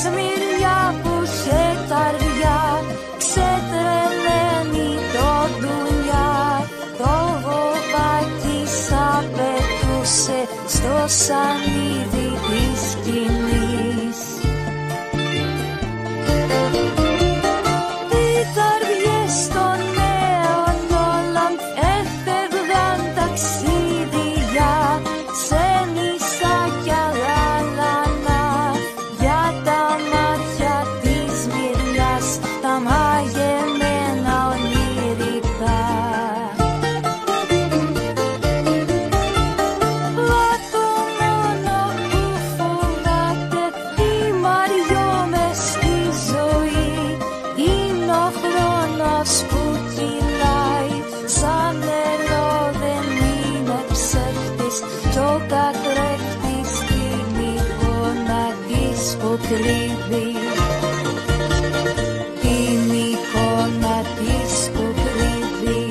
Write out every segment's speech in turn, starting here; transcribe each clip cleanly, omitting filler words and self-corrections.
Σμυριά που είχε καρδιά, ξετρελαίνει το δουλειά. Το βοβάκι σαν πετούσε στο σανίδι της σκηνής. Οι καρδιές των νέων όλων έφευγαν ταξίδια σε νησάκια γαλανά, για τα μάτια της μυριάς τα μαγεμένα ονειρικά. Βάτω μόνο που φοβάται η Μαριό μες στη ζωή. Είναι ο χρόνος που κυλάει σαν νερό, δεν είναι ψεύτης κι ο καθρέφτης την εικόνα της που κρύβει. Την εικόνα της που κρύβει.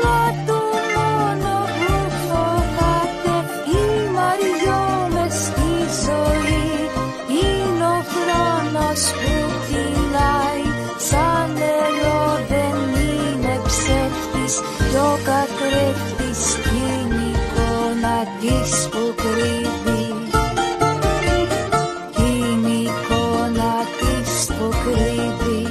Μα το μόνο που φοβάται η Μαριό μες στη ζωή. Είναι ο χρόνος που κυλάει σαν νερό, δεν είναι ψεύτης κι ο καθρέφτης την εικόνα της που κρύβει. Την εικόνα της που κρύβει.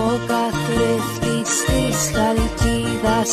Ο καθρέφτης της χαλκίδας